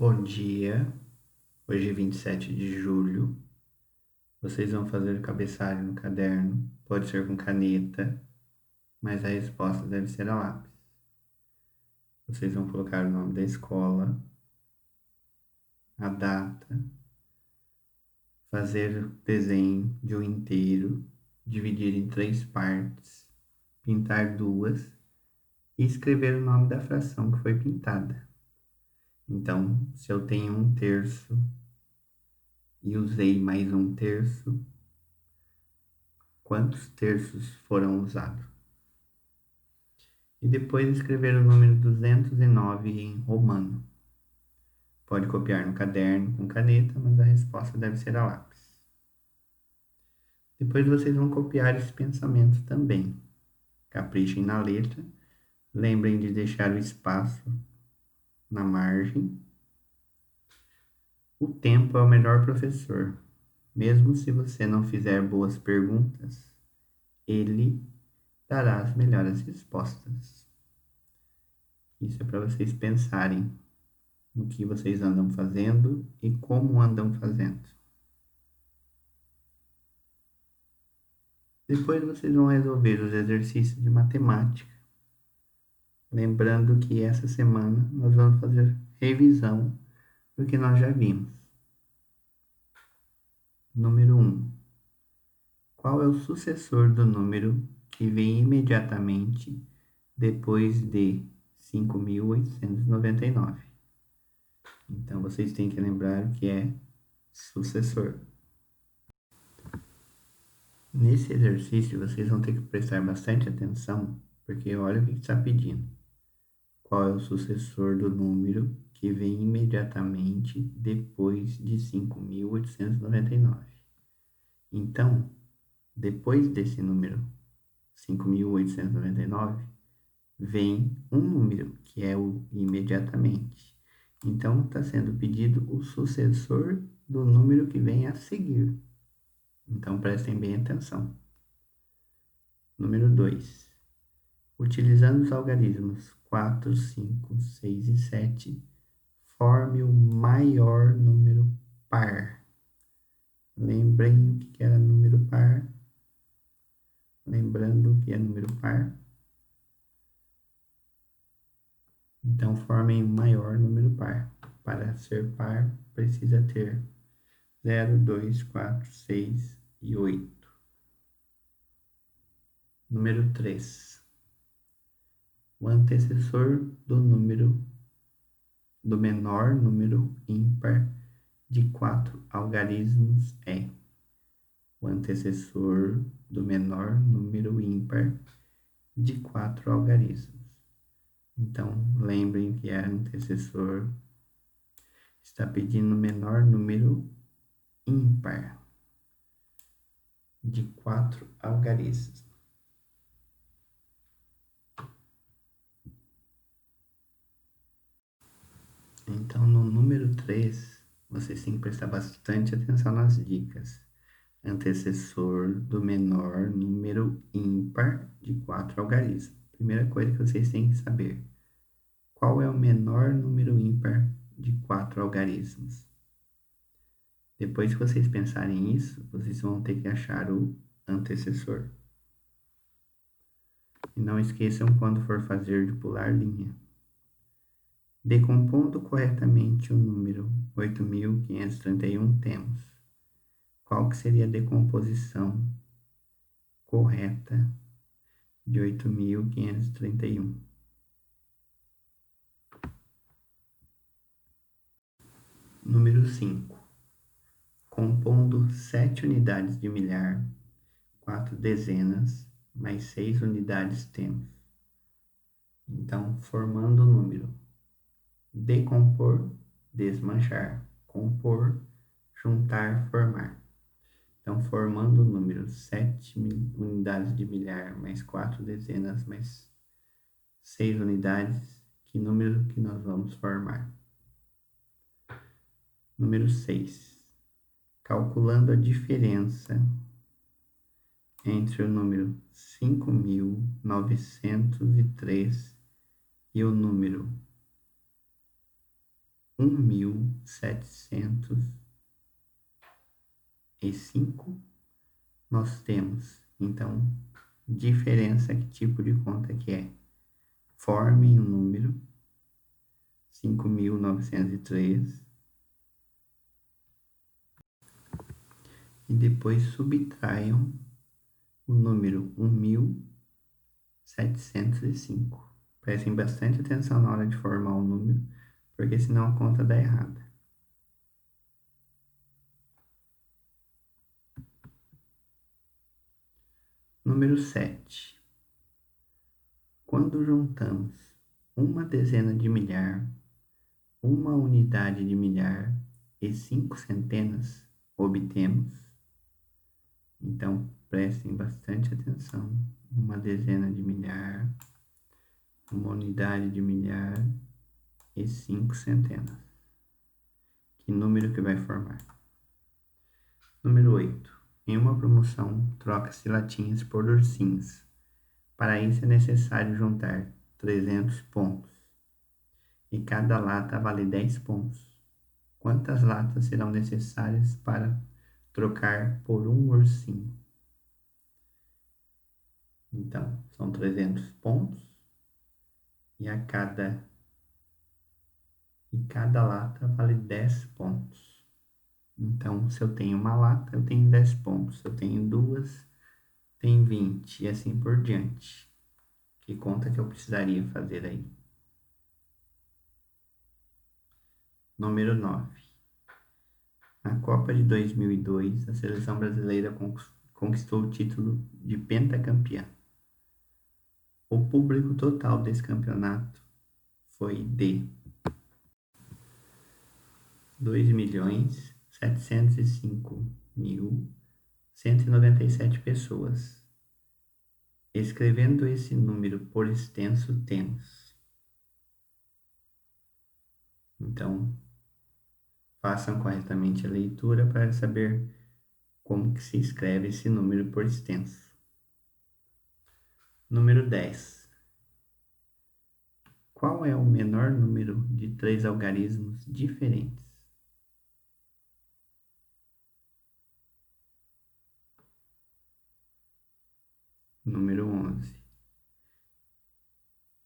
Bom dia, hoje é 27 de julho. Vocês vão fazer o cabeçalho no caderno, pode ser com caneta, mas a resposta deve ser a lápis. Vocês vão colocar o nome da escola, a data, fazer o desenho de um inteiro, dividir em 3 partes, pintar 2 e escrever o nome da fração que foi pintada. Então, se eu tenho 1/3 e usei mais 1/3, quantos terços foram usados? E depois escrever o número 209 em romano. Pode copiar no caderno com caneta, mas a resposta deve ser a lápis. Depois vocês vão copiar esse pensamento também. Caprichem na letra, lembrem de deixar o espaço na margem. O tempo é o melhor professor. Mesmo se você não fizer boas perguntas, ele dará as melhores respostas. Isso é para vocês pensarem no que vocês andam fazendo e como andam fazendo. Depois vocês vão resolver os exercícios de matemática. Lembrando que essa semana nós vamos fazer revisão do que nós já vimos. Número 1. Qual é o sucessor do número que vem imediatamente depois de 5.899? Então vocês têm que lembrar o que é sucessor. Nesse exercício vocês vão ter que prestar bastante atenção, porque olha o que está pedindo. Qual é o sucessor do número que vem imediatamente depois de 5.899? Então, depois desse número 5.899, vem um número, que é o imediatamente. Então, está sendo pedido o sucessor do número que vem a seguir. Então, prestem bem atenção. Número 2. Utilizando os algarismos 4, 5, 6 e 7, forme o maior número par. Lembrem o que era número par? Lembrando o que é número par? Então, formem o maior número par. Para ser par, precisa ter 0, 2, 4, 6 e 8. Número 3. O antecessor do menor número ímpar de 4 algarismos é o antecessor do menor número ímpar de 4 algarismos. Então, lembrem que é antecessor está pedindo o menor número ímpar de 4 algarismos. Então, no número 3, vocês têm que prestar bastante atenção nas dicas. Antecessor do menor número ímpar de 4 algarismos. Primeira coisa que vocês têm que saber: qual é o menor número ímpar de 4 algarismos? Depois que vocês pensarem nisso, vocês vão ter que achar o antecessor. E não esqueçam, quando for fazer, de pular linha. Decompondo corretamente o número 8.531, temos: qual que seria a decomposição correta de 8.531? Número 5. Compondo 7 unidades de milhar, 4 dezenas, mais 6 unidades temos. Então, formando o número: decompor, desmanchar, compor, juntar, formar. Então, formando o número 7 unidades de milhar, mais 4 dezenas, mais 6 unidades, que número que nós vamos formar? Número 6. Calculando a diferença entre o número 5.903 e o número 1.705, nós temos, então, diferença, que tipo de conta que é? Formem o número 5.903 e depois subtraiam o número 1.705. Prestem bastante atenção na hora de formar o número, porque senão a conta dá errada. Número 7. Quando juntamos uma dezena de milhar, uma unidade de milhar e 5 centenas, obtemos. Então, prestem bastante atenção. Uma dezena de milhar, uma unidade de milhar e 5 centenas. Que número que vai formar? Número 8. Em uma promoção, troca-se latinhas por ursinhos. Para isso é necessário juntar 300 pontos. E cada lata vale 10 pontos. Quantas latas serão necessárias para trocar por um ursinho? Então, são 300 pontos e cada lata vale 10 pontos. Então, se eu tenho uma lata, eu tenho 10 pontos. Se eu tenho duas, tem 20 e assim por diante. Que conta que eu precisaria fazer aí? Número 9. Na Copa de 2002, a seleção brasileira conquistou o título de pentacampeã. O público total desse campeonato foi de 2.705.197 pessoas. Escrevendo esse número por extenso, temos. Então, façam corretamente a leitura para saber como que se escreve esse número por extenso. Número 10. Qual é o menor número de 3 algarismos diferentes? Número 11.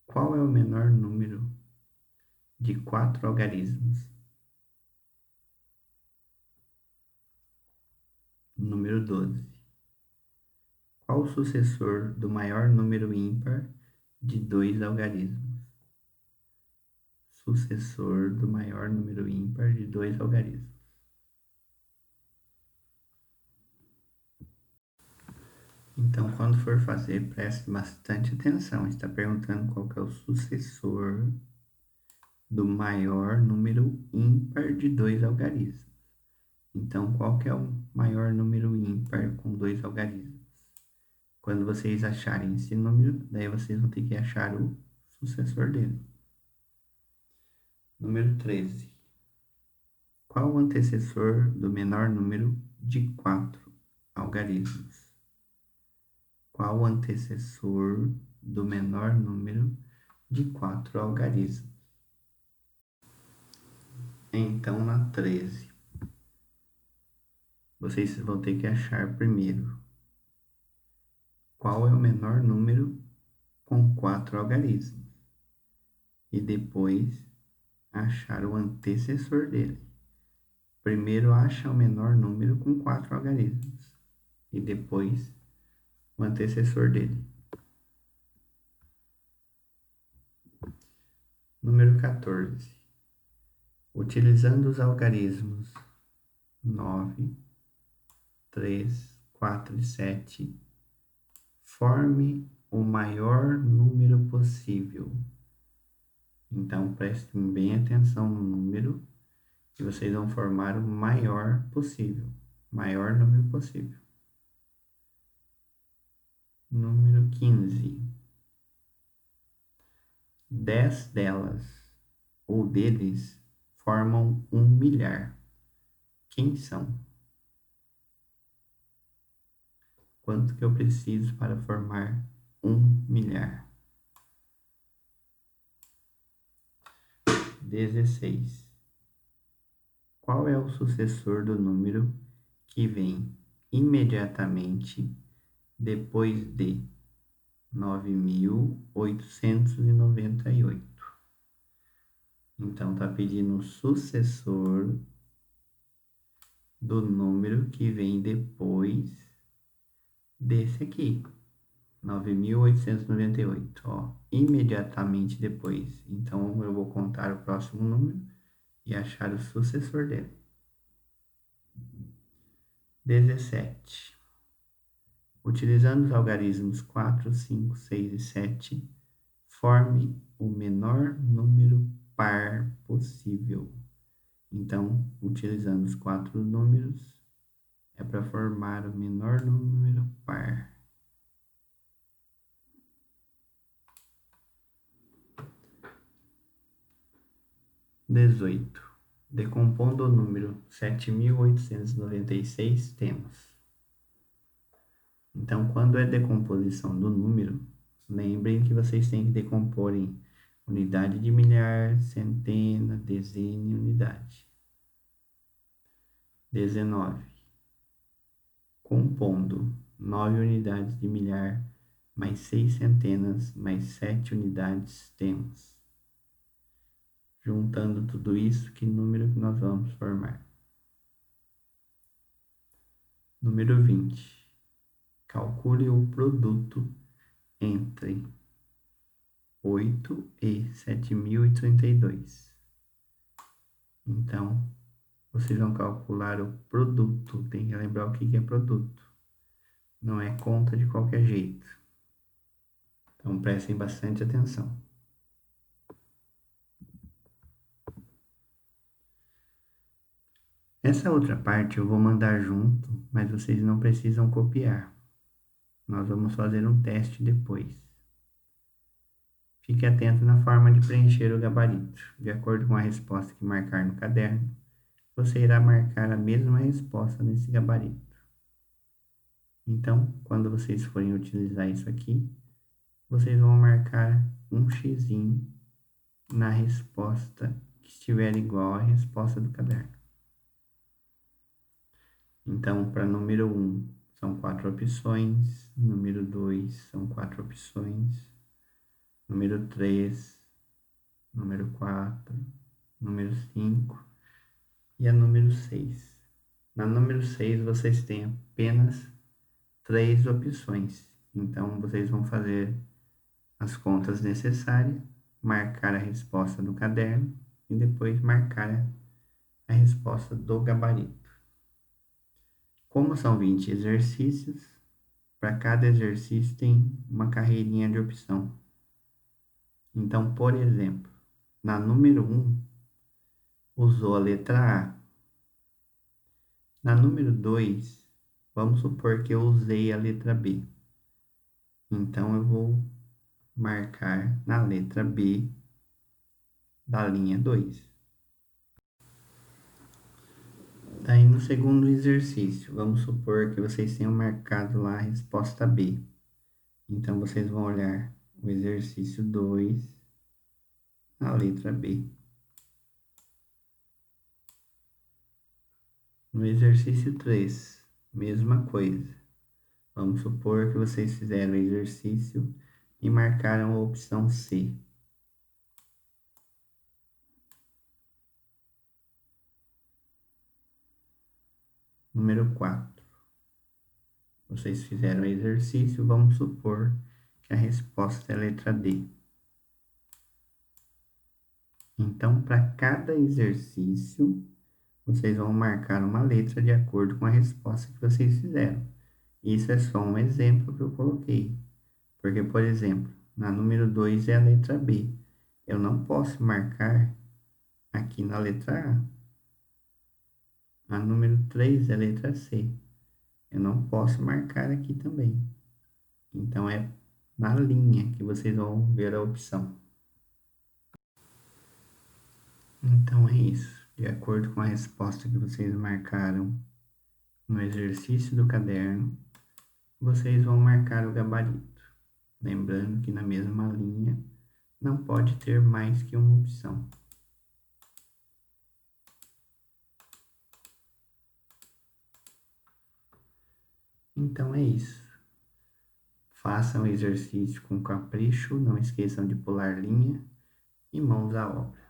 Qual é o menor número de 4 algarismos? Número 12. Qual o sucessor do maior número ímpar de 2 algarismos? Sucessor do maior número ímpar de 2 algarismos. Então, quando for fazer, preste bastante atenção. Está perguntando qual que é o sucessor do maior número ímpar de 2 algarismos. Então, qual que é o maior número ímpar com 2 algarismos? Quando vocês acharem esse número, daí vocês vão ter que achar o sucessor dele. Número 13. Qual o antecessor do menor número de 4 algarismos? Qual o antecessor do menor número de 4 algarismos? Então, na 13, vocês vão ter que achar primeiro qual é o menor número com 4 algarismos e depois achar o antecessor dele. Primeiro acha o menor número com 4 algarismos e depois o antecessor dele. Número 14. Utilizando os algarismos 9, 3, 4 e 7, forme o maior número possível. Então, prestem bem atenção no número e vocês vão formar o maior possível. Maior número possível. Número 15. 10 delas ou deles formam 1 milhar. Quem são? Quanto que eu preciso para formar 1 milhar? 16. qual é o sucessor do número que vem imediatamente depois de 9.898? Então, está pedindo o sucessor do número que vem depois desse aqui, 9.898, ó, imediatamente depois. Então, eu vou contar o próximo número e achar o sucessor dele. 17. Utilizando os algarismos 4, 5, 6 e 7, forme o menor número par possível. Então, utilizando os 4 números, é para formar o menor número par. 18. Decompondo o número 7.896, temos. Então, quando é decomposição do número, lembrem que vocês têm que decompor em unidade de milhar, centena, dezena e unidade. 19. Compondo 9 unidades de milhar, mais 6 centenas, mais 7 unidades, temos. Juntando tudo isso, que número que nós vamos formar? Número 20. Calcule o produto entre 8 e 7.032. Então, vocês vão calcular o produto. Tem que lembrar o que é produto. Não é conta de qualquer jeito. Então, prestem bastante atenção. Essa outra parte eu vou mandar junto, mas vocês não precisam copiar. Nós vamos fazer um teste depois. Fique atento na forma de preencher o gabarito. De acordo com a resposta que marcar no caderno, você irá marcar a mesma resposta nesse gabarito. Então, quando vocês forem utilizar isso aqui, vocês vão marcar um xizinho na resposta que estiver igual à resposta do caderno. Então, para número 1, são 4 opções. Número 2, são 4 opções. Número 3, número 4, número 5 e a número 6. Na número 6, vocês têm apenas 3 opções. Então, vocês vão fazer as contas necessárias, marcar a resposta do caderno e depois marcar a resposta do gabarito. Como são 20 exercícios, para cada exercício tem uma carreirinha de opção. Então, por exemplo, na número 1, usou a letra A. Na número 2, vamos supor que eu usei a letra B. Então, eu vou marcar na letra B da linha 2. Daí, no segundo exercício, vamos supor que vocês tenham marcado lá a resposta B. Então, vocês vão olhar o exercício 2, a letra B. No exercício 3, mesma coisa. Vamos supor que vocês fizeram o exercício e marcaram a opção C. Número 4. Vocês fizeram o exercício, vamos supor que a resposta é a letra D. Então, para cada exercício, vocês vão marcar uma letra de acordo com a resposta que vocês fizeram. Isso é só um exemplo que eu coloquei. Porque, por exemplo, na número 2 é a letra B. Eu não posso marcar aqui na letra A. A número 3 é a letra C. Eu não posso marcar aqui também. Então, é na linha que vocês vão ver a opção. Então, é isso. De acordo com a resposta que vocês marcaram no exercício do caderno, vocês vão marcar o gabarito. Lembrando que na mesma linha não pode ter mais que uma opção. Então é isso. Façam o exercício com capricho, não esqueçam de pular linha e mãos à obra.